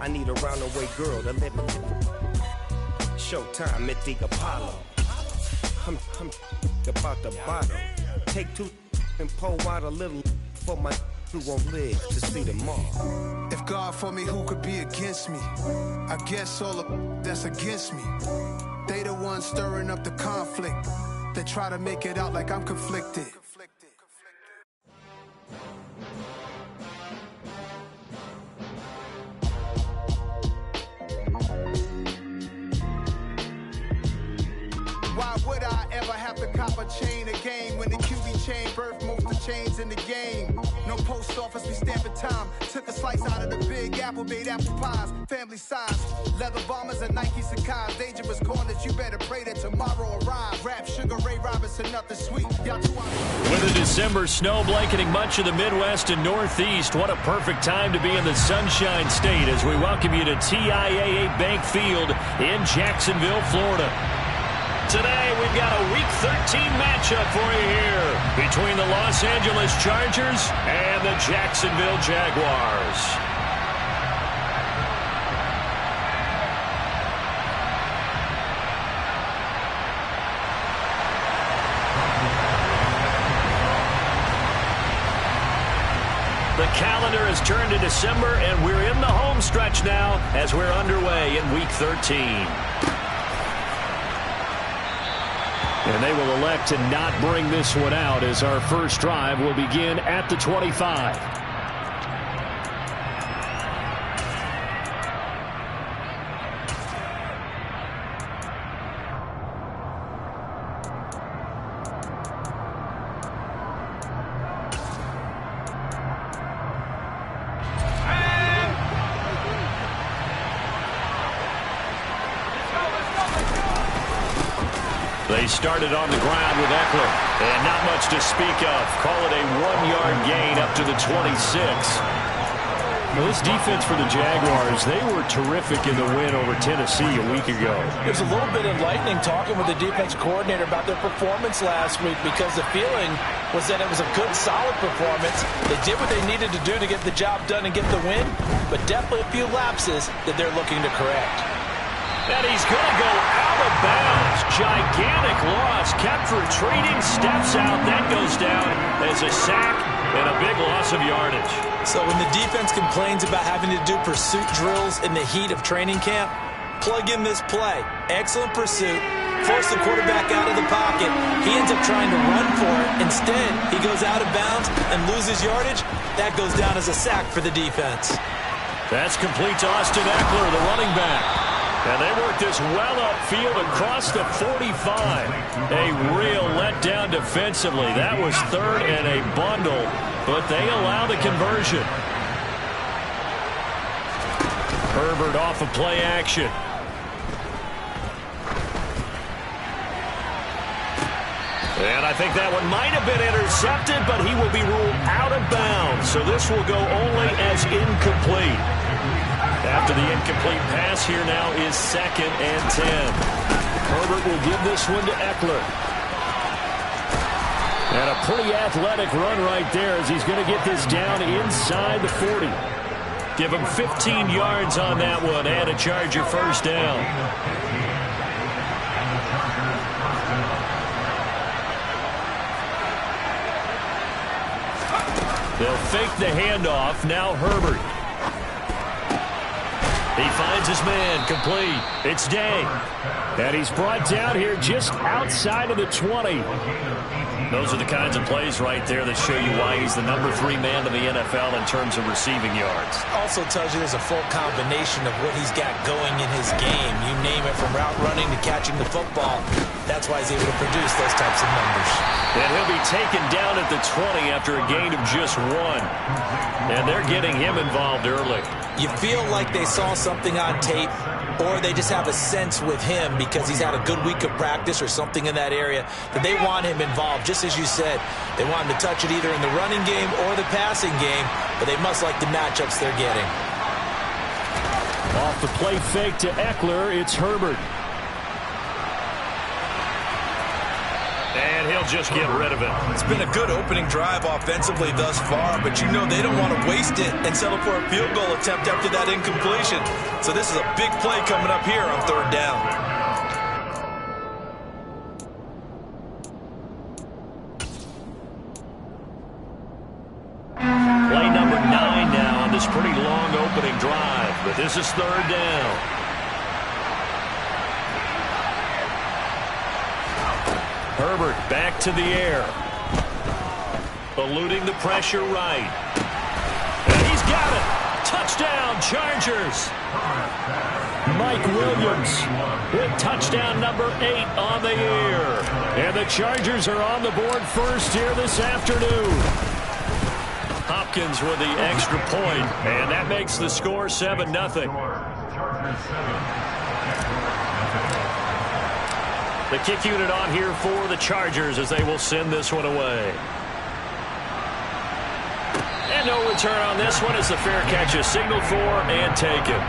I need a roundaway girl to live with. Showtime at the Apollo. I'm about the bottom. Take two and pour out a little for my who won't live to see tomorrow. If God for me, who could be against me? I guess all of that's against me. They the ones stirring up the conflict. They try to make it out like I'm conflicted. Why would I ever have to cop a chain again when the QB chain birthed most of the chains in the game? No post office, we stamping time. Took a slice out of the big apple, made apple pies, family size. Leather bombers and Nike Sacai's. Dangerous corners, you better pray that tomorrow arrives. Rap Sugar Ray Robinson, nothing sweet. Y'all too With a December snow blanketing much of the Midwest and Northeast, what a perfect time to be in the Sunshine State as we welcome you to TIAA Bank Field in Jacksonville, Florida. Today, we've got a Week 13 matchup for you here between the Los Angeles Chargers and the Jacksonville Jaguars. The calendar has turned to December, and we're in the home stretch now as we're underway in Week 13. And they will elect to not bring this one out as our first drive will begin at the 25. They started on the ground with Ekeler, and not much to speak of. Call it a 1-yard gain up to the 26. Well, this defense for the Jaguars, they were terrific in the win over Tennessee a week ago. There's a little bit enlightening talking with the defense coordinator about their performance last week because the feeling was that it was a good, solid performance. They did what they needed to do to get the job done and get the win, but definitely a few lapses that they're looking to correct. And he's going to go out of bounds. Gigantic loss. Kept retreating. Steps out. That goes down as a sack and a big loss of yardage. So when the defense complains about having to do pursuit drills in the heat of training camp, plug in this play. Excellent pursuit. Force the quarterback out of the pocket. He ends up trying to run for it. Instead, he goes out of bounds and loses yardage. That goes down as a sack for the defense. That's complete to Austin Ekeler, the running back. And they work this well upfield across the 45. A real letdown defensively. That was third and a bundle, but they allow the conversion. Herbert off of play action. And I think that one might have been intercepted, but he will be ruled out of bounds. So this will go only as incomplete. After the incomplete pass, here now is 2nd and 10. Herbert will give this one to Ekeler. And a pretty athletic run right there as he's going to get this down inside the 40. Give him 15 yards on that one and a Charger first down. They'll fake the handoff. Now Herbert. He finds his man, complete. It's Day. And he's brought down here just outside of the 20. Those are the kinds of plays right there that show you why he's the number 3 man in the NFL in terms of receiving yards. Also tells you there's a full combination of what he's got going in his game. You name it, from route running to catching the football. That's why he's able to produce those types of numbers. And he'll be taken down at the 20 after a gain of just 1. And they're getting him involved early. You feel like they saw something on tape, or they just have a sense with him because he's had a good week of practice or something in that area that they want him involved. Just as you said, they want him to touch it either in the running game or the passing game, but they must like the matchups they're getting. Off the play fake to Ekeler, it's Herbert. And he'll just get rid of it. It's been a good opening drive offensively thus far, but you know they don't want to waste it and settle for a field goal attempt after that incompletion. So this is a big play coming up here on 3rd down. Play number 9 now on this pretty long opening drive, but this is 3rd down. Herbert back to the air. Eluding the pressure right. And he's got it. Touchdown, Chargers. Mike Williams with touchdown number 8 on the year. And the Chargers are on the board first here this afternoon. Hopkins with the extra point, and that makes the score 7-0. The kick unit on here for the Chargers as they will send this one away. And no return on this one as the fair catch is signaled for and taken.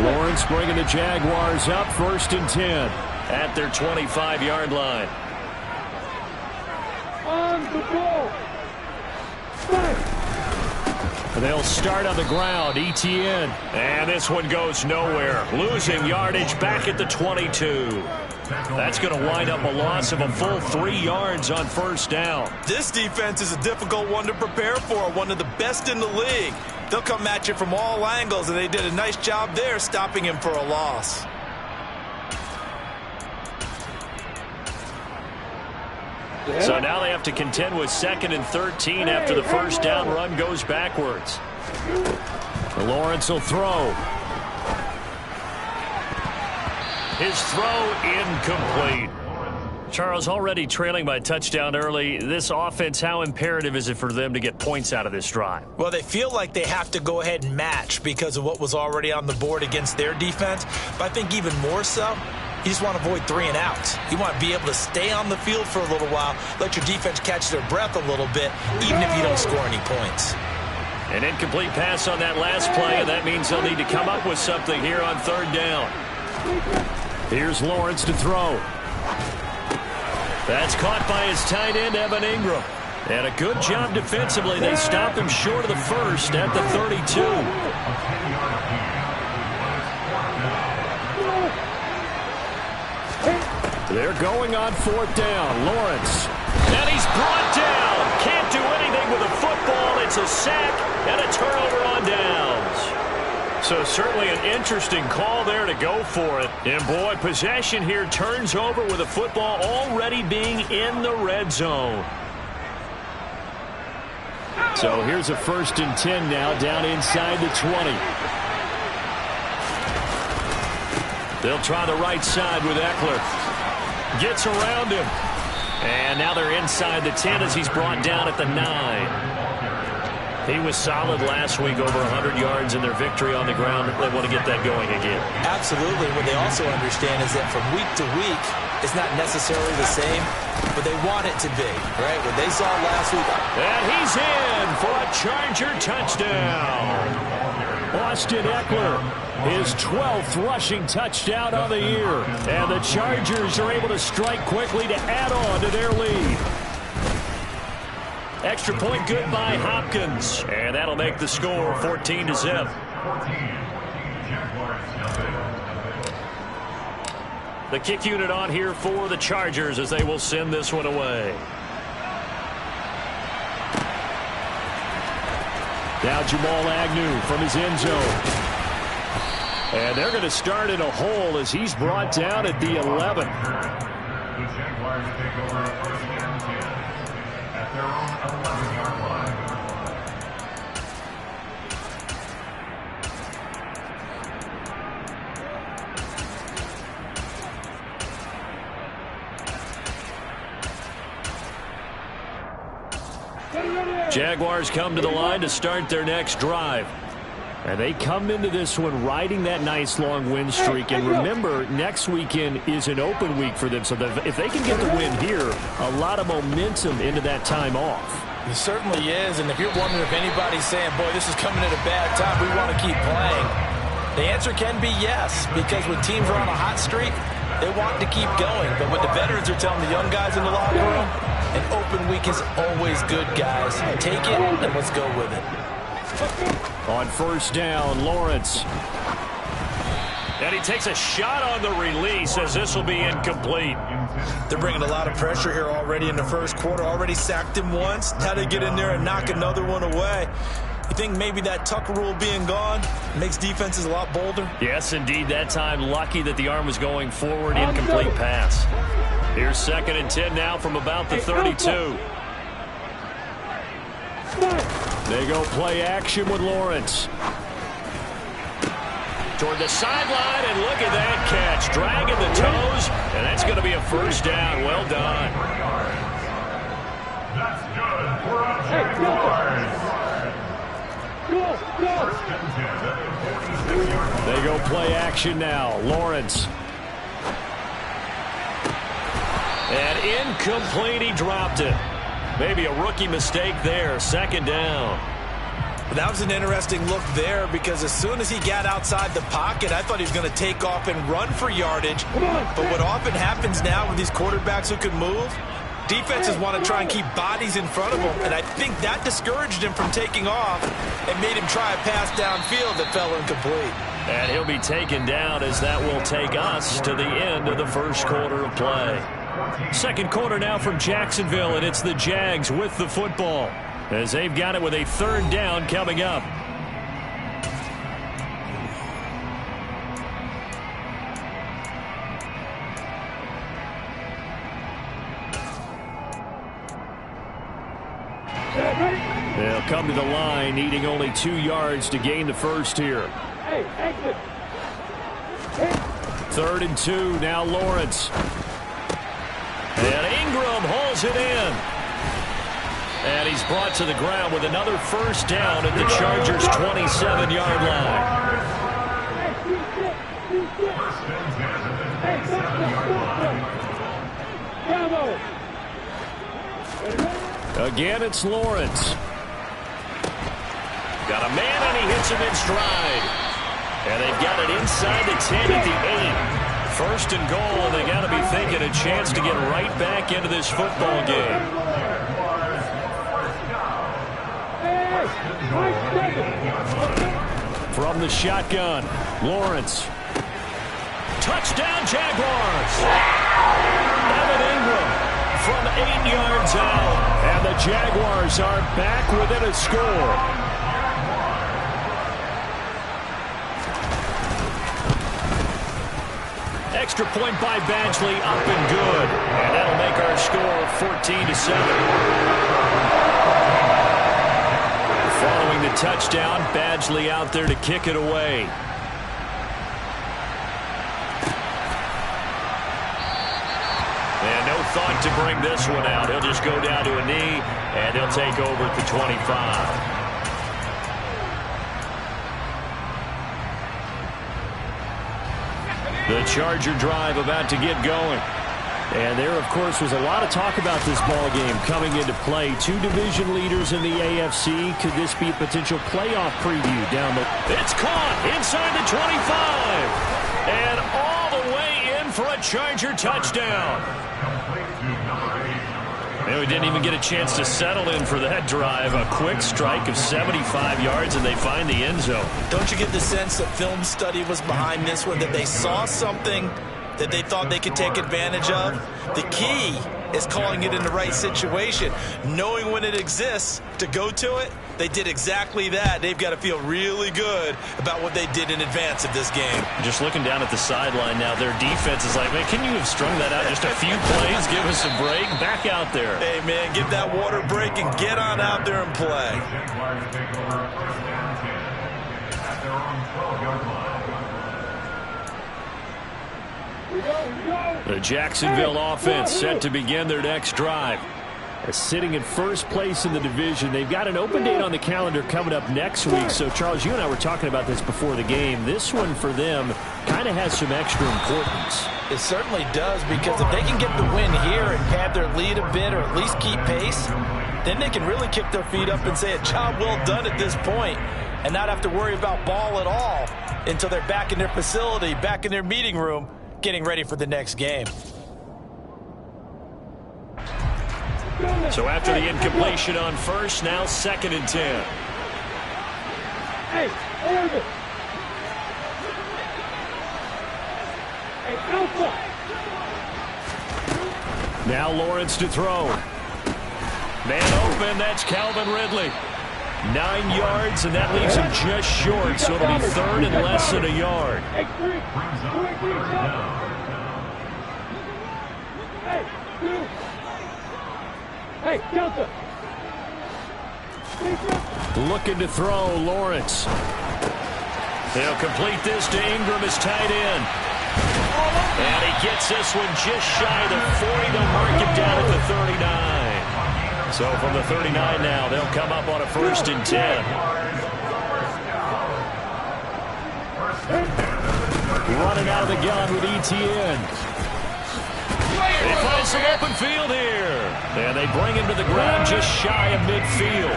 Lawrence bringing the Jaguars up 1st and 10 at their 25-yard line. On the ball. They'll start on the ground. Etienne. And this one goes nowhere. Losing yardage back at the 22. That's going to wind up a loss of a full 3 yards on 1st down. This defense is a difficult one to prepare for, one of the best in the league. They'll come at you from all angles, and they did a nice job there stopping him for a loss. So now they have to contend with 2nd and 13 after the 1st down run goes backwards. Lawrence will throw. His throw incomplete. Charles, already trailing by touchdown early. This offense, how imperative is it for them to get points out of this drive? Well, they feel like they have to go ahead and match because of what was already on the board against their defense. But I think even more so, you just want to avoid 3 and outs. You want to be able to stay on the field for a little while, let your defense catch their breath a little bit, even if you don't score any points. An incomplete pass on that last play, and that means they'll need to come up with something here on 3rd down. Here's Lawrence to throw. That's caught by his tight end, Evan Ingram. And a good job defensively. They stop him short of the 1st at the 32. They're going on 4th down. Lawrence. And he's brought down. Can't do anything with a football. It's a sack and a turnover on downs. So certainly an interesting call there to go for it. And boy, possession here turns over with a football already being in the red zone. So here's a 1st and 10 now down inside the 20. They'll try the right side with Eckler. Gets around him. And now they're inside the 10 as he's brought down at the 9. He was solid last week, over 100 yards in their victory on the ground. They want to get that going again. Absolutely. What they also understand is that from week to week, it's not necessarily the same, but they want it to be, right? What they saw last week. And he's in for a Charger touchdown. Austin Eckler, his 12th rushing touchdown on the year. And the Chargers are able to strike quickly to add on to their lead. Extra point good by Hopkins. And that'll make the score 14-0. The kick unit on here for the Chargers as they will send this one away. Now Jamal Agnew from his end zone. And they're going to start in a hole as he's brought down at the 11. The Jaguars take over 1st and 10 at their own 11-yard line. Jaguars come to the line to start their next drive. And they come into this one riding that nice long win streak. And remember, next weekend is an open week for them. So if they can get the win here, a lot of momentum into that time off. It certainly is. And if you're wondering if anybody's saying, boy, this is coming at a bad time, we want to keep playing, the answer can be yes. Because when teams are on a hot streak, they want to keep going. But what the veterans are telling the young guys in the locker room, an open week is always good, guys. Take it and let's go with it. On first down, Lawrence. And he takes a shot on the release as this will be incomplete. They're bringing a lot of pressure here already in the first quarter. Already sacked him once. Now they get in there and knock another one away. You think maybe that Tucker rule being gone makes defenses a lot bolder? Yes, indeed. That time, lucky that the arm was going forward. Incomplete pass. Here's 2nd and 10 now from about the 32. They go play action with Lawrence. Toward the sideline, and look at that catch. Dragging the toes, and that's going to be a first down. Well done. That's good for a Jaguars. They go play action now. Lawrence. And incomplete, he dropped it. Maybe a rookie mistake there. 2nd down. That was an interesting look there because as soon as he got outside the pocket, I thought he was going to take off and run for yardage. But what often happens now with these quarterbacks who can move, defenses want to try and keep bodies in front of them. And I think that discouraged him from taking off and made him try a pass downfield that fell incomplete. And he'll be taken down as that will take us to the end of the first quarter of play. Second quarter now from Jacksonville, and it's the Jags with the football as they've got it with a 3rd down coming up. They'll come to the line, needing only 2 yards to gain the first here. 3rd and 2, now Lawrence. And Ingram hauls it in. And he's brought to the ground with another first down at the Chargers' 27-yard line. Again, it's Lawrence. Got a man, and he hits him in stride. And they've got it inside the 10 at the 8. First and goal, and they got to be thinking a chance to get right back into this football game. From the shotgun, Lawrence. Touchdown, Jaguars! Evan Ingram from 8 yards out, and the Jaguars are back within a score. Extra point by Badgley, up and good. And that'll make our score 14-7. Following the touchdown, Badgley out there to kick it away. And no thought to bring this one out. He'll just go down to a knee, and they'll take over at the 25. The Charger drive about to get going. And there, of course, was a lot of talk about this ball game coming into play. 2 division leaders in the AFC. Could this be a potential playoff preview down the... It's caught inside the 25. And all the way in for a Charger touchdown. And we didn't even get a chance to settle in for that drive. A quick strike of 75 yards, and they find the end zone. Don't you get the sense that film study was behind this one, that they saw something that they thought they could take advantage of? The key is calling it in the right situation, knowing when it exists to go to it. They did exactly that. They've got to feel really good about what they did in advance of this game. Just looking down at the sideline now, their defense is like, man, can you have strung that out just a few plays? Give us a break. Back out there. Hey, man, give that water break and get on out there and play. Jaguars take over 1st and 10 at their own 12-yard line. The Jacksonville offense set to begin their next drive. Sitting in first place in the division. They've got an open date on the calendar coming up next week. So, Charles, you and I were talking about this before the game. This one for them kind of has some extra importance. It certainly does, because if they can get the win here and pad their lead a bit or at least keep pace, then they can really kick their feet up and say a job well done at this point and not have to worry about ball at all until they're back in their facility, back in their meeting room, getting ready for the next game. So after the incompletion on first, now 2nd and 10. Hey, Oregon. Hey, Alpha. Now Lawrence to throw. Man open, that's Calvin Ridley. 9 yards, and that leaves him just short, so it'll be 3rd and less than a yard. Hey, two. Hey, Delta. Looking to throw, Lawrence. They'll complete this to Ingram as tight end. And he gets this one just shy of the 40. They'll mark him down at the 39. So from the 39 now, they'll come up on a 1st and 10. Running out of the gun with Etienne. They find some open field here. And they bring him to the ground just shy of midfield.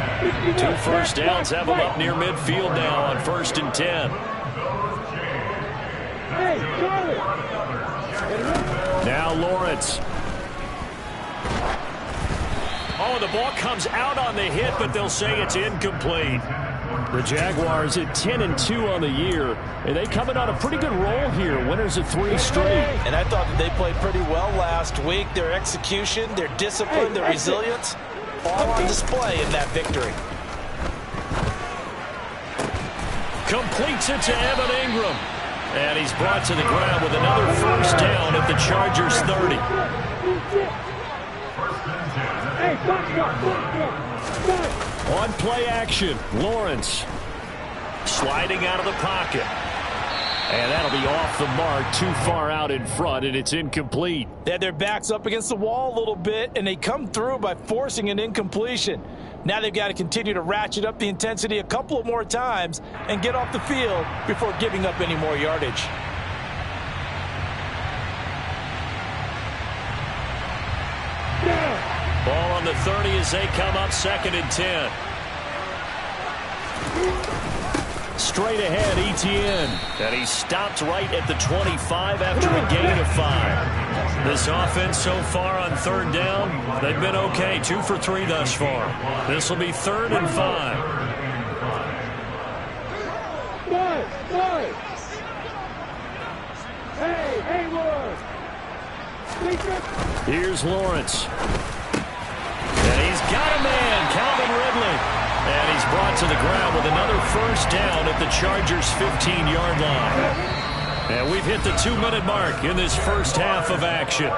2 first downs have him up near midfield now on 1st and 10. Now Lawrence. Oh, the ball comes out on the hit, but they'll say it's incomplete. The Jaguars at 10-2 on the year, and they coming on a pretty good roll here. Winners of 3 straight. And I thought that they played pretty well last week. Their execution, their discipline, their resilience, all on display in that victory. Completes it to Evan Ingram. And he's brought to the ground with another 1st down at the Chargers 30. On play action, Lawrence sliding out of the pocket. And that'll be off the mark, too far out in front, and it's incomplete. They had their backs up against the wall a little bit, and they come through by forcing an incompletion. Now they've got to continue to ratchet up the intensity a couple of more times and get off the field before giving up any more yardage. Ball on the 30 as they come up 2nd and 10. Straight ahead, Etienne. And he stopped right at the 25 after a gain of 5. This offense so far on 3rd down, they've been okay. 2 for 3 thus far. This will be 3rd and 5. Hey, Hayward. Here's Lawrence. And he's got a man, Calvin Ridley. And he's brought to the ground with another 1st down at the Chargers' 15-yard line. And we've hit the 2-minute mark in this first half of action.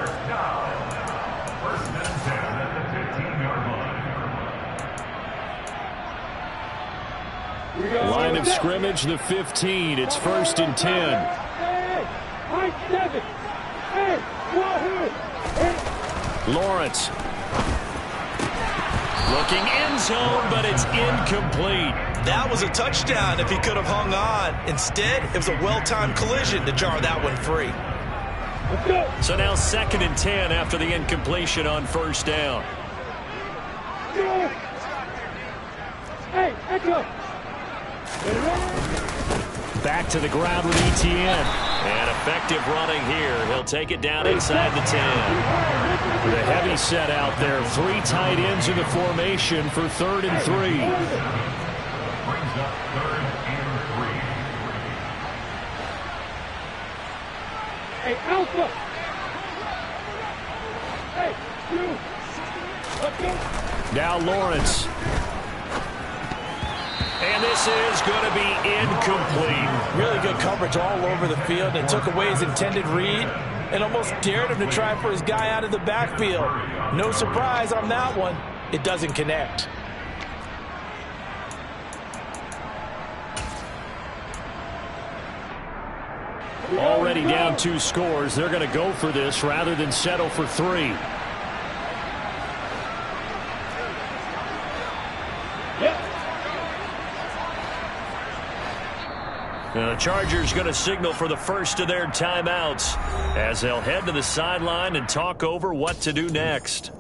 Line of scrimmage, the 15. It's 1st and 10. Lawrence. Looking end zone, but it's incomplete. That was a touchdown if he could have hung on. Instead, it was a well-timed collision to jar that one free. So now 2nd and 10 after the incompletion on 1st down. Hey, Echo. Back to the ground with Etienne. And effective running here. He'll take it down inside the 10. With a heavy set out there. 3 tight ends in the formation for 3rd and 3. Brings up 3rd and 3. Hey, Alpha. Hey, you. Let's go. Now Lawrence. And this is going to be incomplete. Really good coverage all over the field. They took away his intended read and almost dared him to try for his guy out of the backfield. No surprise on that one. It doesn't connect. Already down 2 scores. They're going to go for this rather than settle for 3. The Chargers going to signal for the first of their timeouts as they'll head to the sideline and talk over what to do next.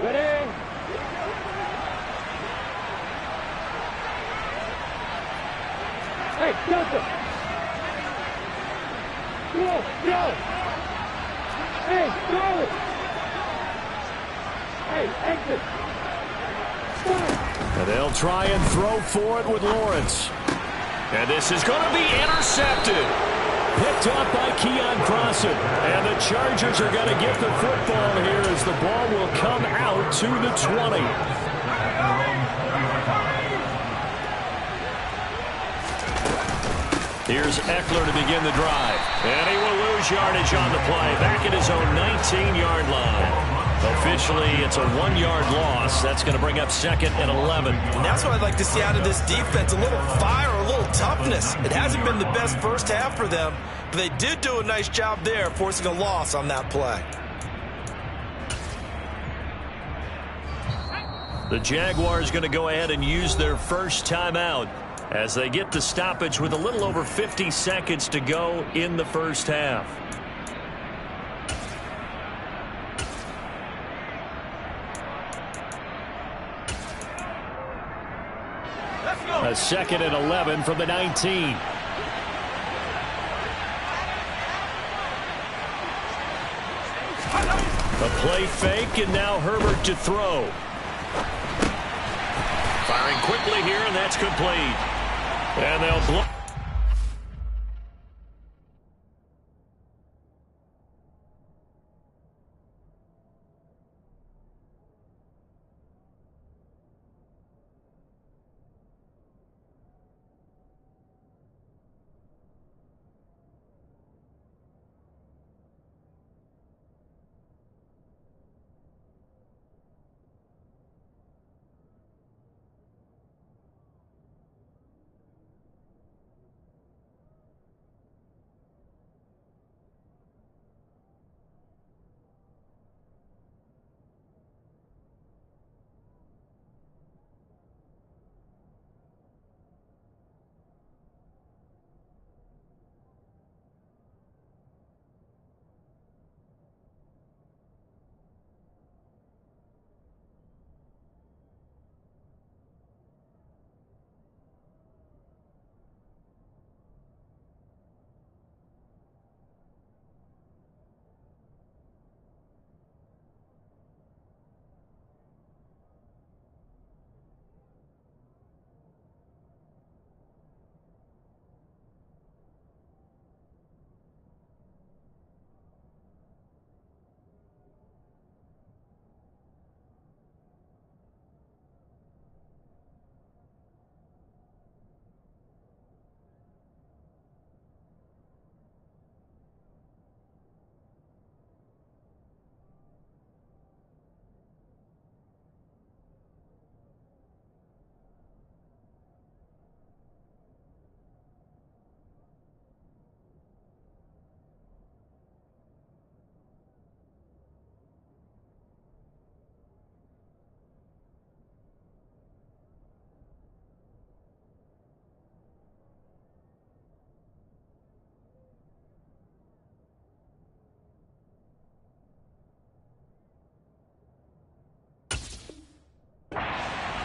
Ready? Hey, Delta! Go! Hey, go! Hey, exit! Stop! And they'll try and throw for it with Lawrence. And this is going to be intercepted. Picked up by Keon Crossan. And the Chargers are going to get the football here as the ball will come out to the 20. Here's Eckler to begin the drive. And he will lose yardage on the play. Back at his own 19-yard line. Officially, it's a 1-yard loss. That's going to bring up 2nd and 11. And that's what I'd like to see out of this defense. A little fire, a little toughness. It hasn't been the best first half for them, but they did do a nice job there, forcing a loss on that play. The Jaguars going to go ahead and use their first timeout as they get the stoppage with a little over 50 seconds to go in the first half. A 2nd and 11 from the 19. A play fake, and now Herbert to throw. Firing quickly here, and that's complete. And they'll blow.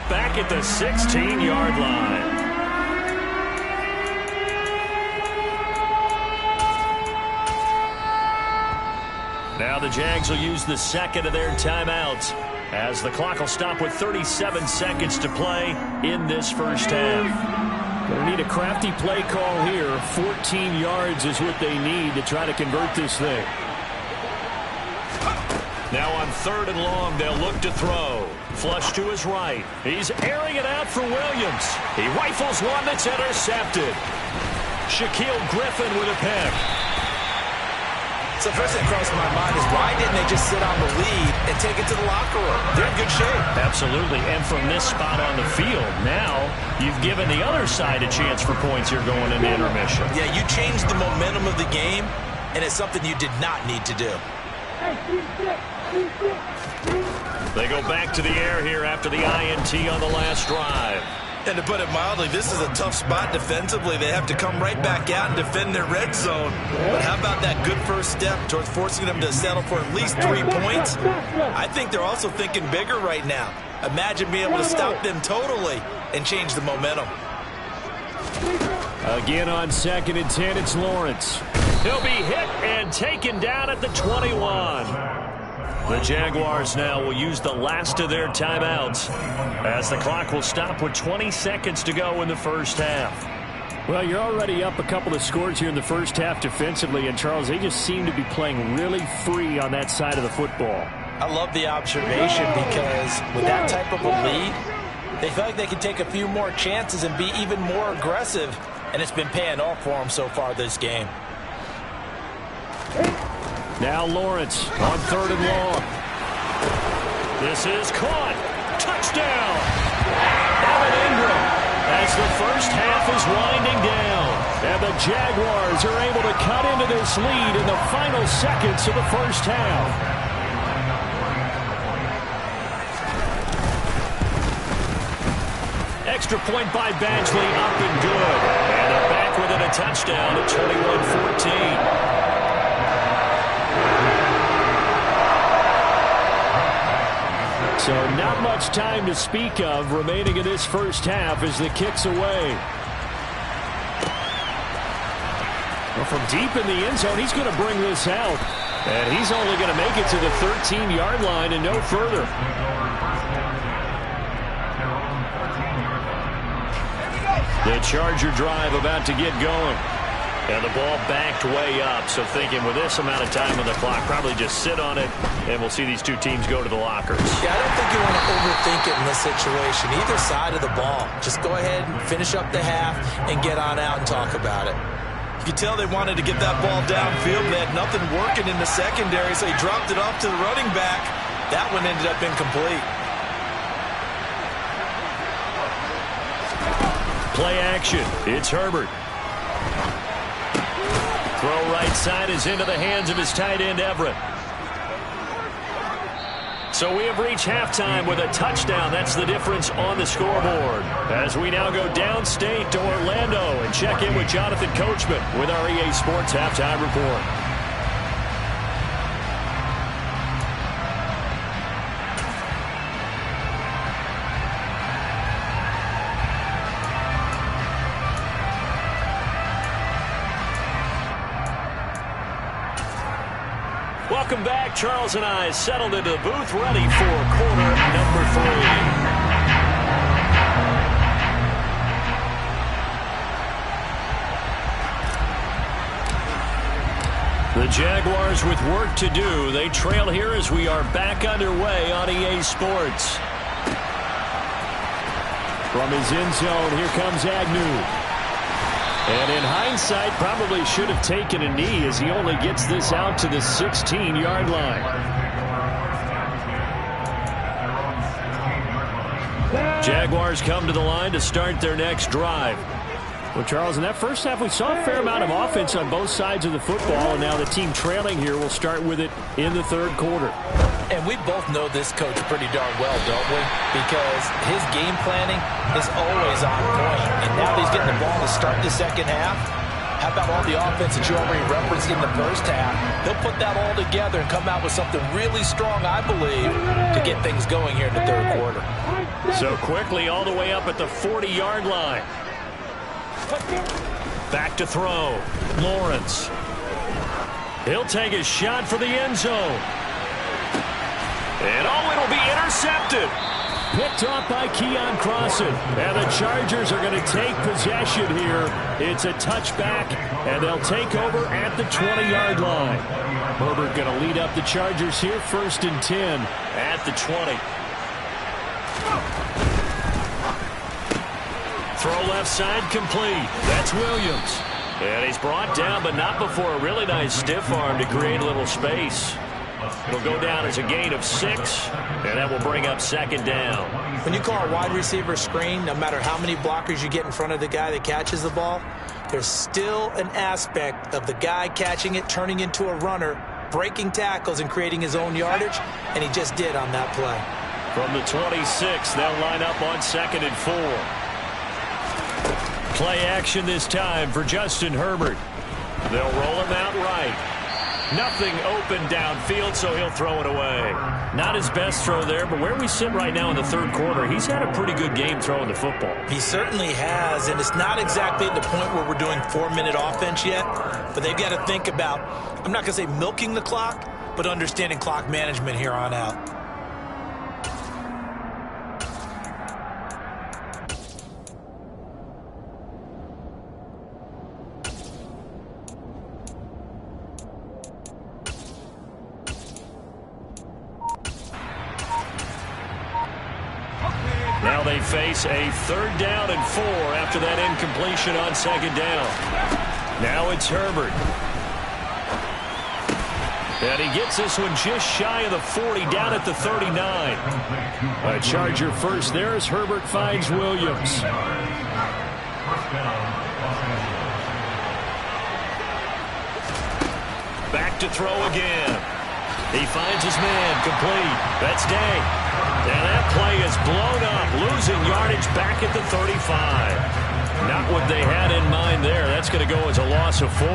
Back at the 16-yard line. Now the Jags will use the 2nd of their timeouts as the clock will stop with 37 seconds to play in this first half. Going to need a crafty play call here. 14 yards is what they need to try to convert this thing. Now on 3rd and long, they'll look to throw. Flush to his right. He's airing it out for Williams. He rifles one that's intercepted. Shaquill Griffin with a pick. So first thing crossed my mind is why didn't they just sit on the lead and take it to the locker room? They're in good shape. Absolutely. And from this spot on the field, now you've given the other side a chance for points here going into intermission. Yeah, you changed the momentum of the game, and it's something you did not need to do. They go back to the air here after the INT on the last drive. And to put it mildly, this is a tough spot defensively. They have to come right back out and defend their red zone. But how about that good first step towards forcing them to settle for at least 3 points? I think they're also thinking bigger right now. Imagine being able to stop them totally and change the momentum. Again on 2nd and 10, it's Lawrence. He'll be hit and taken down at the 21. The Jaguars now will use the last of their timeouts as the clock will stop with 20 seconds to go in the first half. Well, you're already up a couple of scores here in the first half defensively, and Charles, they just seem to be playing really free on that side of the football. I love the observation because with that type of a lead, they feel like they can take a few more chances and be even more aggressive, and it's been paying off for them so far this game. Now Lawrence on 3rd and long. This is caught. Touchdown. Evan Ingram as the first half is winding down. And the Jaguars are able to cut into this lead in the final seconds of the first half. Extra point by Badgley, up and good. And they're back within a touchdown at 21-14. So not much time to speak of remaining in this first half as the kick's away. Well, from deep in the end zone, he's going to bring this out. And he's only going to make it to the 13-yard line and no further. The Charger drive about to get going. And the ball backed way up, so thinking with this amount of time on the clock, probably just sit on it, and we'll see these two teams go to the lockers. Yeah, I don't think you want to overthink it in this situation. Either side of the ball. Just go ahead and finish up the half and get on out and talk about it. You could tell they wanted to get that ball downfield. They had nothing working in the secondary, so he dropped it off to the running back. That one ended up incomplete. Play action. It's Herbert. Throw right side is into the hands of his tight end, Everett. So we have reached halftime with a touchdown. That's the difference on the scoreboard. As we now go downstate to Orlando and check in with Jonathan Coachman with our EA Sports Halftime Report. Welcome back. Charles and I settled into the booth, ready for quarter number 3. The Jaguars with work to do. They trail here as we are back underway on EA Sports. From his end zone, here comes Agnew. And in hindsight, probably should have taken a knee as he only gets this out to the 16-yard line. Jaguars come to the line to start their next drive. Well, Charles, in that first half, we saw a fair amount of offense on both sides of the football, and now the team trailing here will start with it in the third quarter. And we both know this coach pretty darn well, don't we? Because his game planning is always on point. And now that he's getting the ball to start the second half, how about all the offense that you already referenced in the first half? He'll put that all together and come out with something really strong, I believe, to get things going here in the third quarter. So quickly all the way up at the 40-yard line. Back to throw. Lawrence. He'll take a shot for the end zone. And it'll be intercepted. Picked off by Keon Crossan. And the Chargers are going to take possession here. It's a touchback, and they'll take over at the 20-yard line. Herbert going to lead up the Chargers here, 1st and 10 at the 20. Throw left side complete. That's Williams. And he's brought down, but not before a really nice stiff arm to create a little space. It'll go down as a gain of 6, and that will bring up 2nd down. When you call a wide receiver screen, no matter how many blockers you get in front of the guy that catches the ball, there's still an aspect of the guy catching it, turning into a runner, breaking tackles and creating his own yardage, and he just did on that play. From the 26, they'll line up on 2nd and 4. Play action this time for Justin Herbert. They'll roll him out right. Nothing open downfield, so he'll throw it away. Not his best throw there, but where we sit right now in the 3rd quarter, he's had a pretty good game throwing the football. He certainly has, and it's not exactly at the point where we're doing 4-minute offense yet, but they've got to think about, I'm not going to say milking the clock, but understanding clock management here on out. Now they face a 3rd down and 4 after that incompletion on 2nd down. Now it's Herbert. And he gets this one just shy of the 40, down at the 39. A Charger first there as Herbert finds Williams. Back to throw again. He finds his man, complete. That's Day. And that play is blown up, losing yardage back at the 35. Not what they had in mind there. That's going to go as a loss of 4.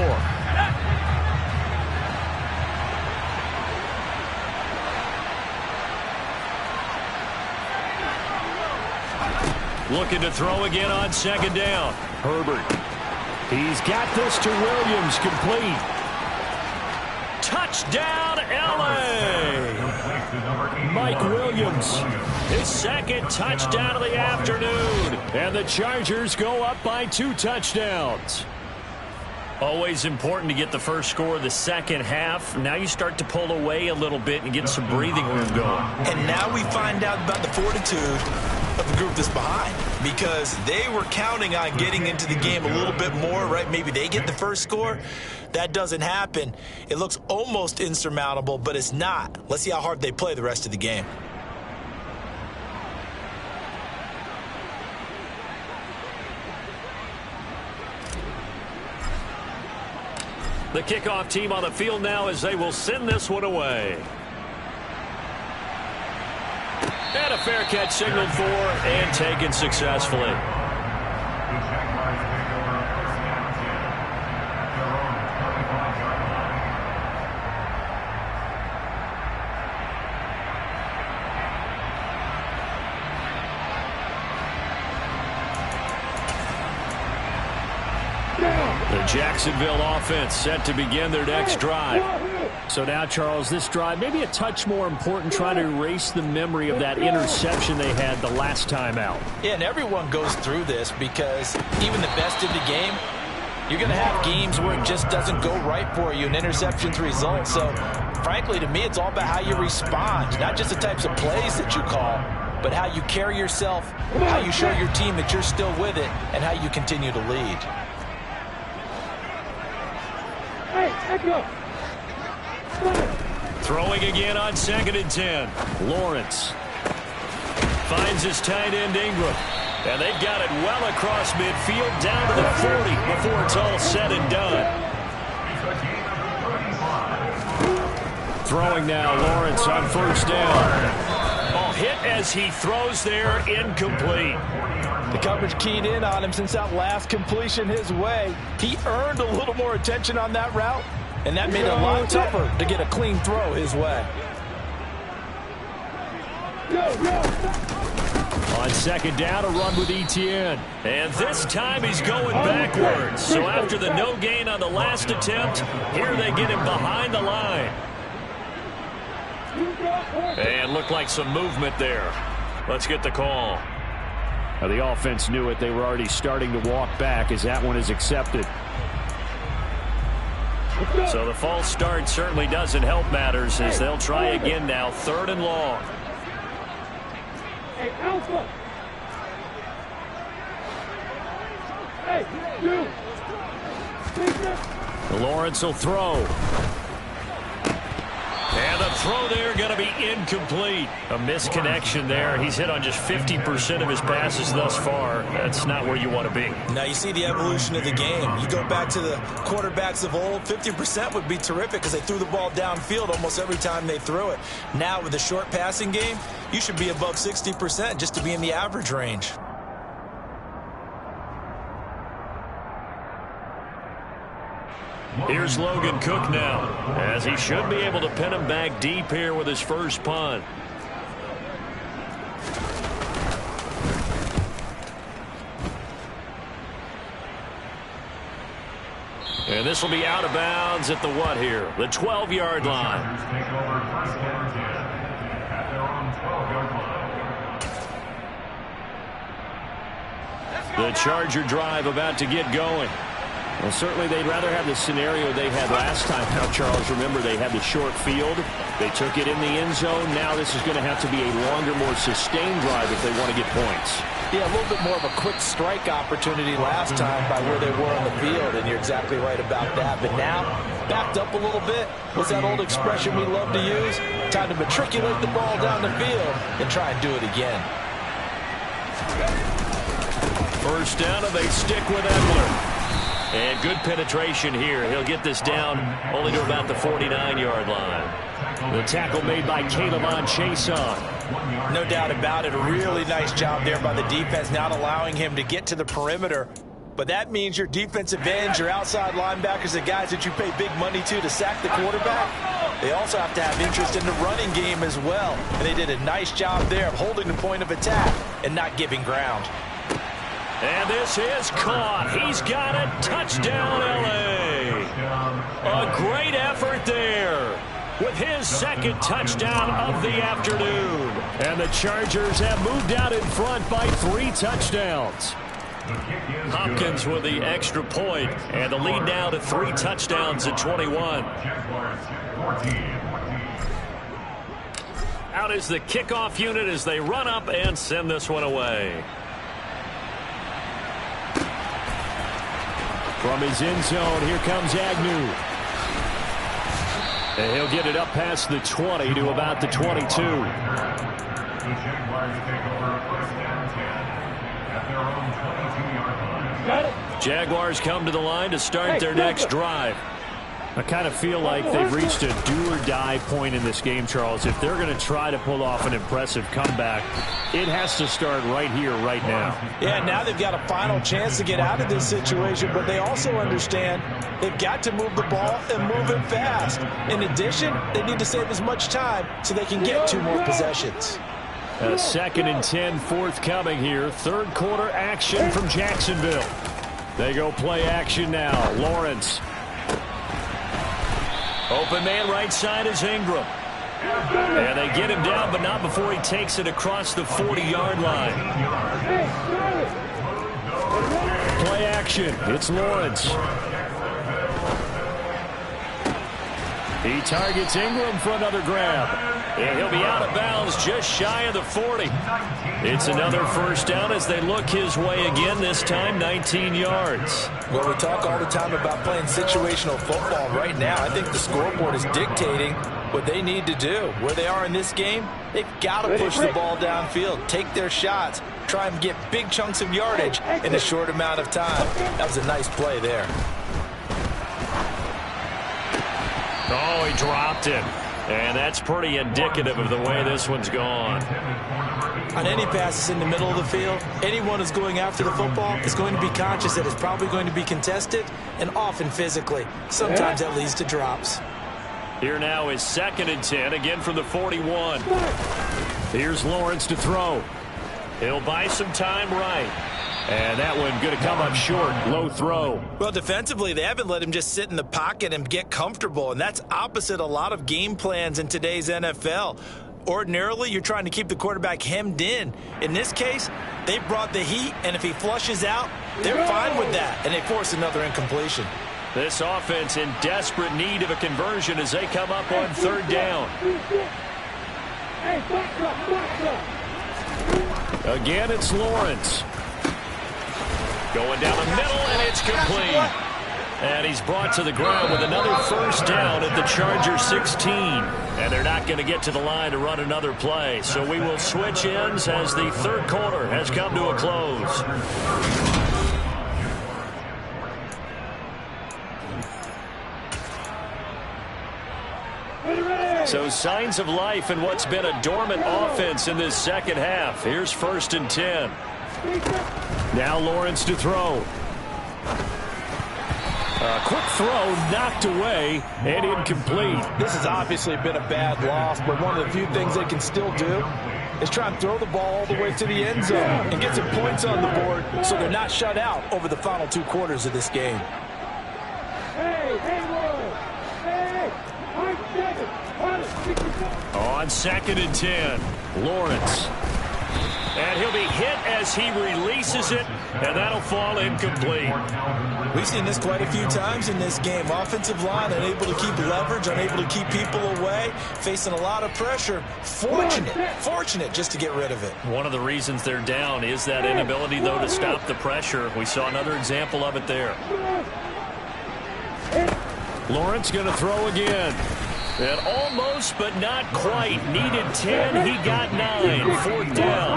Looking to throw again on 2nd down. Herbert. He's got this to Williams, complete. Touchdown, L.A. Mike Williams, his 2nd touchdown of the afternoon. And the Chargers go up by 2 touchdowns. Always important to get the first score of the second half. Now you start to pull away a little bit and get some breathing room going. And now we find out about the fortitude of the group that's behind, because they were counting on getting into the game a little bit more, right? Maybe they get the first score. That doesn't happen. It looks almost insurmountable, but it's not. Let's see how hard they play the rest of the game. The kickoff team on the field now as they will send this one away. And a fair catch signaled for and taken successfully. The Jacksonville offense set to begin their next drive. So now, Charles, this drive maybe a touch more important, trying to erase the memory of that interception they had the last time out. Yeah, and everyone goes through this because even the best in the game, you're going to have games where it just doesn't go right for you, and interceptions result. So, frankly, to me, it's all about how you respond, not just the types of plays that you call, but how you carry yourself, how you show your team that you're still with it, and how you continue to lead. Throwing again on 2nd and 10. Lawrence finds his tight end Ingram. And they've got it well across midfield down to the 40 before it's all said and done. Throwing now, Lawrence on 1st down. Oh, hit as he throws there, incomplete. The coverage keyed in on him since that last completion his way. He earned a little more attention on that route, and that made it a lot tougher to get a clean throw his way. On 2nd down, a run with Etienne. And this time he's going backwards. So after the no gain on the last attempt, here they get him behind the line. And looked like some movement there. Let's get the call. Now the offense knew it. They were already starting to walk back as that one is accepted. So the false start certainly doesn't help matters as they'll try again now. 3rd and long. Hey, Alpha! Hey, you! Lawrence will throw. And the throw there going to be incomplete. A misconnection there. He's hit on just 50% of his passes thus far. That's not where you want to be. Now you see the evolution of the game. You go back to the quarterbacks of old, 50% would be terrific because they threw the ball downfield almost every time they threw it. Now with the short passing game, you should be above 60% just to be in the average range. Here's Logan Cook now, as he should be able to pin him back deep here with his first punt. And this will be out of bounds at the what here? The 12-yard line. Take over first and 10 at their own 12-yard line. The Charger drive about to get going. Well, certainly they'd rather have the scenario they had last time. Now, Charles, remember, they had the short field. They took it in the end zone. Now this is going to have to be a longer, more sustained drive if they want to get points. Yeah, a little bit more of a quick strike opportunity last time by where they were on the field, and you're exactly right about that. But now, backed up a little bit. What's that old expression we love to use? Time to matriculate the ball down the field and try and do it again. First down, and they stick with Ekeler. And good penetration here. He'll get this down only to about the 49-yard line. The tackle made by K'Lavon Chaisson. No doubt about it. A really nice job there by the defense, not allowing him to get to the perimeter. But that means your defensive ends, your outside linebackers, the guys that you pay big money to sack the quarterback, they also have to have interest in the running game as well. And they did a nice job there of holding the point of attack and not giving ground. And this is caught. He's got it. Touchdown, L.A. A great effort there with his second touchdown of the afternoon. And the Chargers have moved out in front by 3 touchdowns. Hopkins with the extra point, and the lead now to 3 touchdowns at 21. Out is the kickoff unit as they run up and send this one away. From his end zone, here comes Agnew. And he'll get it up past the 20 to about the 22. The Jaguars take over first and 10 at their own 22-yard line. Jaguars come to the line to start their next drive. I kind of feel like they've reached a do-or-die point in this game, Charles. If they're going to try to pull off an impressive comeback, it has to start right here, right now. Yeah, now they've got a final chance to get out of this situation, but they also understand they've got to move the ball and move it fast. In addition, they need to save as much time so they can get 2 more possessions. A 2nd and 10 forthcoming here. Third quarter action from Jacksonville. They go play action now. Lawrence. Open man right side is Ingram. And they get him down, but not before he takes it across the 40-yard line. Play action. It's Lawrence. He targets Ingram for another grab. And he'll be out of bounds just shy of the 40. It's another first down as they look his way again, this time 19 yards. Well, we talk all the time about playing situational football. Right now, I think the scoreboard is dictating what they need to do. Where they are in this game, they've got to push the ball downfield, take their shots, try and get big chunks of yardage in a short amount of time. That was a nice play there. Oh, he dropped it. And that's pretty indicative of the way this one's gone. On any passes in the middle of the field, anyone who's going after the football is going to be conscious that it's probably going to be contested and often physically. Sometimes that leads to drops. Here now is 2nd and 10, again from the 41. Here's Lawrence to throw. He'll buy some time right. And that one going to come up short. Low throw. Well, defensively, they haven't let him just sit in the pocket and get comfortable, and that's opposite a lot of game plans in today's NFL. Ordinarily, you're trying to keep the quarterback hemmed in. In this case, they brought the heat, and if he flushes out, they're fine with that, and they force another incompletion. This offense in desperate need of a conversion as they come up on 3rd down. Again, it's Lawrence. Going down the middle, and it's complete. And he's brought to the ground with another first down at the Chargers 16. And they're not going to get to the line to run another play. So we will switch ends as the third quarter has come to a close. So signs of life in what's been a dormant offense in this second half. Here's 1st and 10. Now Lawrence to throw. A quick throw knocked away and incomplete. This has obviously been a bad loss, but one of the few things they can still do is try and throw the ball all the way to the end zone and get some points on the board so they're not shut out over the final 2 quarters of this game. On 2nd and 10, Lawrence. And he'll be hit as he releases it, and that'll fall incomplete. We've seen this quite a few times in this game. Offensive line unable to keep leverage, unable to keep people away, facing a lot of pressure. Fortunate just to get rid of it. One of the reasons they're down is that inability, though, to stop the pressure. We saw another example of it there. Lawrence going to throw again. And almost, but not quite. Needed 10. He got 9. 4th down. A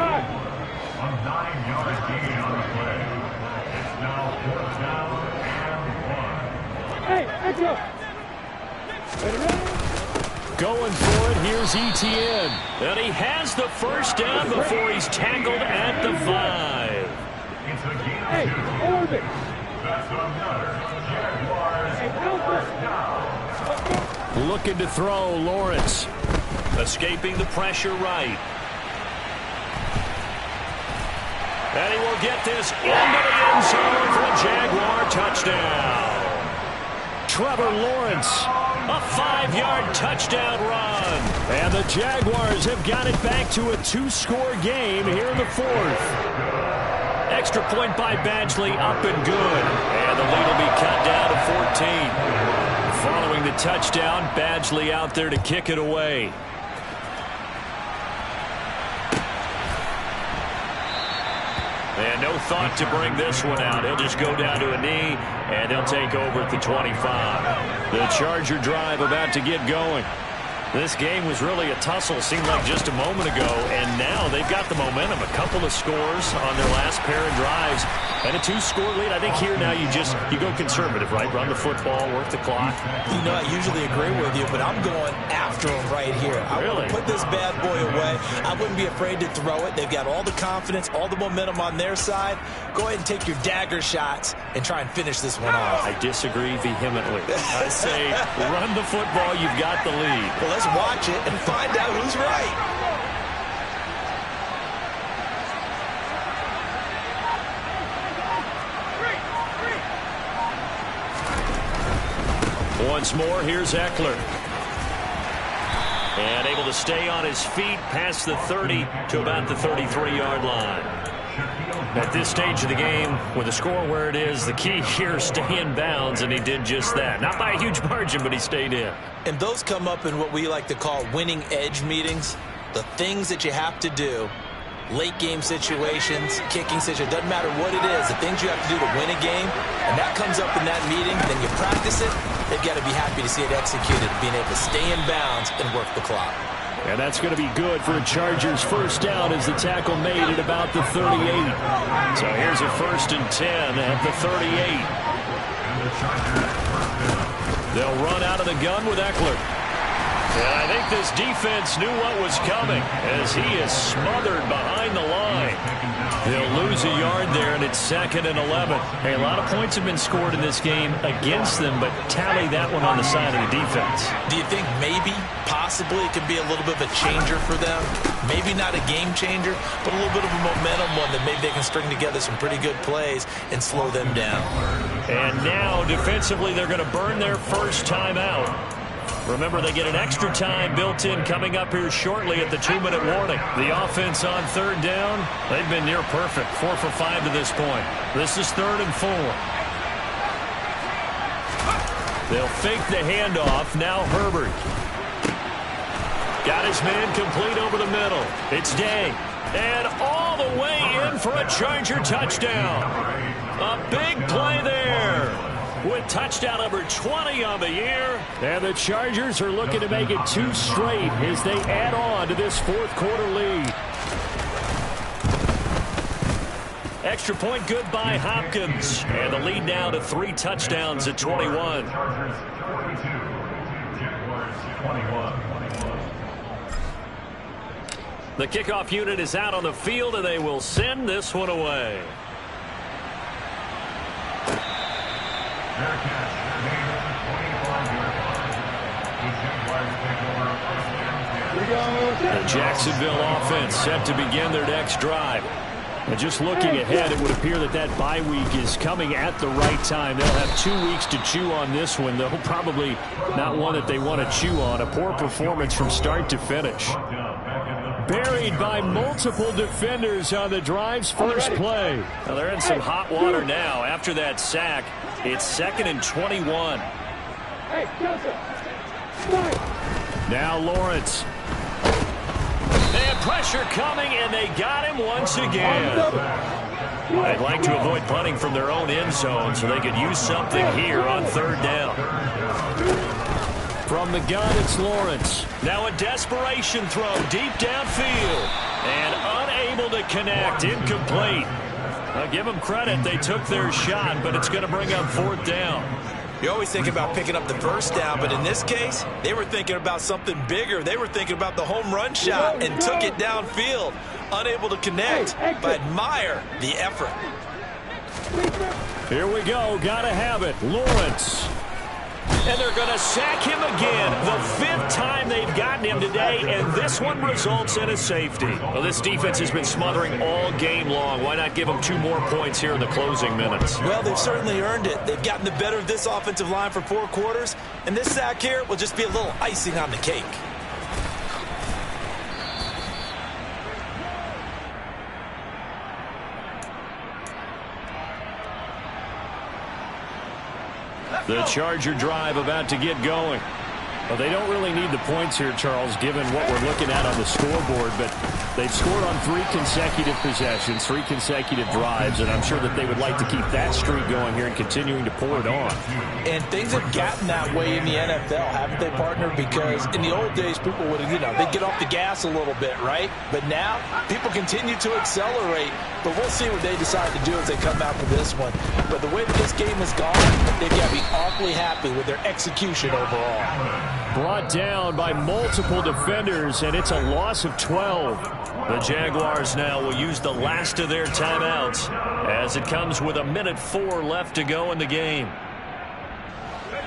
9-yard gain on the play. It's now 4th down and 1. Going for it. Here's Etienne. And he has the first down before he's tackled at the 5. It's a gain of 2. That's another Jaguars first down. Looking to throw, Lawrence. Escaping the pressure right. And he will get this into the end zone for a Jaguar touchdown. Trevor Lawrence, a 5-yard touchdown run. And the Jaguars have got it back to a 2-score game here in the 4th. Extra point by Badgley, up and good. And the lead will be cut down to 14. Following the touchdown, Badgley out there to kick it away. And no thought to bring this one out. He'll just go down to a knee, and they'll take over at the 25. The Charger drive about to get going. This game was really a tussle, seemed like just a moment ago, and now they've got the momentum. A couple of scores on their last pair of drives, and a 2-score lead. I think here now you go conservative, right? Run the football, work the clock. You know, I usually agree with you, but I'm going after him right here. I want to put this bad boy away. I wouldn't be afraid to throw it. They've got all the confidence, all the momentum on their side. Go ahead and take your dagger shots and try and finish this one off. I disagree vehemently. I say run the football. You've got the lead. Well, let's watch it and find out who's right. Once more, here's Eckler. And able to stay on his feet past the 30 to about the 33-yard line. At this stage of the game, with the score where it is, the key here is stay in bounds, and he did just that. Not by a huge margin, but he stayed in. And those come up in what we like to call winning edge meetings. The things that you have to do, late game situations, kicking situations, doesn't matter what it is, the things you have to do to win a game, and that comes up in that meeting, then you practice it, they've got to be happy to see it executed, being able to stay in bounds and work the clock. And that's going to be good for a Chargers first down as the tackle made at about the 38. So here's a 1st and 10 at the 38. They'll run out of the gun with Eckler. And I think this defense knew what was coming as he is smothered behind the line. They'll lose a yard there, and it's 2nd and 11. Hey, a lot of points have been scored in this game against them, but tally that one on the side of the defense. Do you think maybe, possibly, it could be a little bit of a changer for them? Maybe not a game changer, but a little bit of a momentum one that maybe they can string together some pretty good plays and slow them down. And now, defensively, they're going to burn their first time out. Remember, they get an extra time built in coming up here shortly at the 2-minute warning. The offense on 3rd down, they've been near perfect. 4 for 5 to this point. This is 3rd and 4. They'll fake the handoff. Now Herbert. Got his man complete over the middle. It's Day. And all the way in for a Charger touchdown. A big play there. with touchdown number 20 on the year. And the Chargers are looking to make it 2 straight as they add on to this fourth quarter lead. Extra point good by Hopkins. And the lead now to 3 touchdowns at 21. Chargers 42, Jaguars 21. The kickoff unit is out on the field, and they will send this one away. Their catch remains at the 25-yard line. The Jaguars take over first and 10. The Jacksonville offense set to begin their next drive. And just looking ahead, it would appear that that bye week is coming at the right time. They'll have 2 weeks to chew on this one, though probably not one that they want to chew on. A poor performance from start to finish. Buried by multiple defenders on the drive's first play. Well, they're in some hot water now. After that sack, it's 2nd and 21. Now Lawrence. They had pressure coming, and they got him once again. They'd like to avoid punting from their own end zone so they could use something here on 3rd down. From the gun, it's Lawrence. Now a desperation throw deep downfield. And unable to connect. Incomplete. I'll give them credit. They took their shot, but it's going to bring up 4th down. You always think about picking up the first down, but in this case, they were thinking about something bigger. They were thinking about the home run shot and took it downfield. Unable to connect, but admire the effort. Here we go. Gotta have it. Lawrence. And they're going to sack him again. The 5th time they've gotten him today, and this one results in a safety. Well, this defense has been smothering all game long. Why not give them 2 more points here in the closing minutes? Well, they've certainly earned it. They've gotten the better of this offensive line for 4 quarters, and this sack here will just be a little icing on the cake. The Charger drive about to get going. Well, they don't really need the points here, Charles, given what we're looking at on the scoreboard, but they've scored on 3 consecutive possessions, 3 consecutive drives, and I'm sure that they would like to keep that streak going here and continuing to pour it on. And things have gotten that way in the NFL, haven't they, partner? Because in the old days, people would, they'd get off the gas a little bit, right? But now, people continue to accelerate, but we'll see what they decide to do as they come out for this one. But the way that this game has gone, they've got to be awfully happy with their execution overall. Brought down by multiple defenders, and it's a loss of 12. The Jaguars now will use the last of their timeouts as it comes with 1:04 left to go in the game.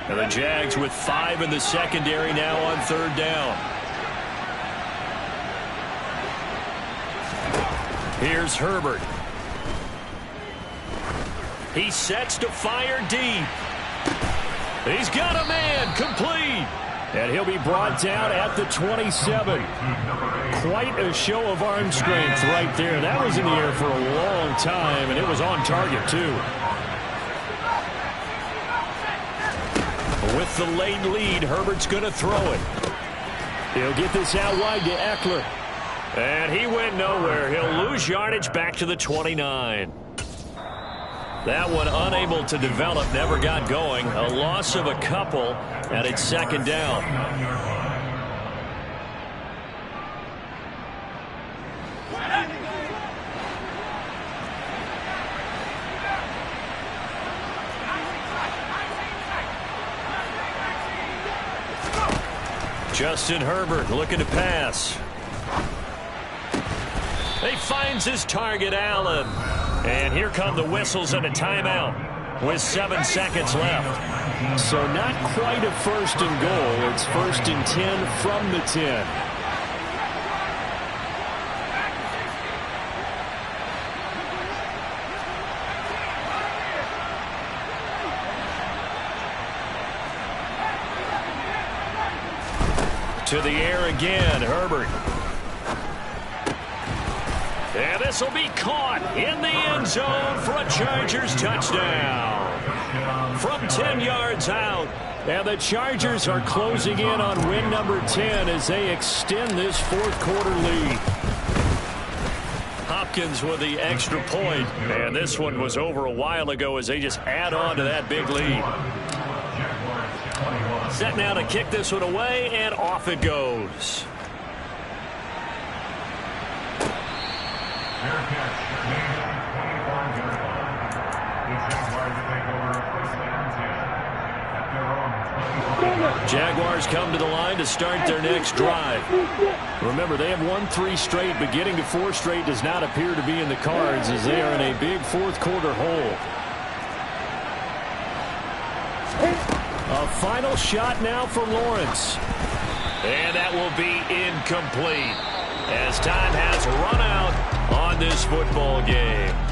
And the Jags with 5 in the secondary now on 3rd down. Here's Herbert. He sets to fire deep. He's got a man, complete. And he'll be brought down at the 27. Quite a show of arm strength right there. That was in the air for a long time, and it was on target, too. With the late lead, Herbert's going to throw it. He'll get this out wide to Eckler. And he went nowhere. He'll lose yardage back to the 29. That one unable to develop, never got going. A loss of a couple, and it's 2nd down. Justin Herbert looking to pass. He finds his target, Allen. And here come the whistles and a timeout with 7 seconds left. So not quite a 1st and goal. It's 1st and 10 from the 10. To the air again, Herbert. And this will be caught in the end zone for a Chargers touchdown. From 10 yards out. And the Chargers are closing in on win number 10 as they extend this 4th quarter lead. Hopkins with the extra point. And this one was over a while ago as they just add on to that big lead. Set now to kick this one away, and off it goes. Jaguars come to the line to start their next drive. Remember, they have won 3 straight, but getting to 4 straight does not appear to be in the cards as they are in a big fourth quarter hole. A final shot now for Lawrence. And that will be incomplete as time has run out on this football game.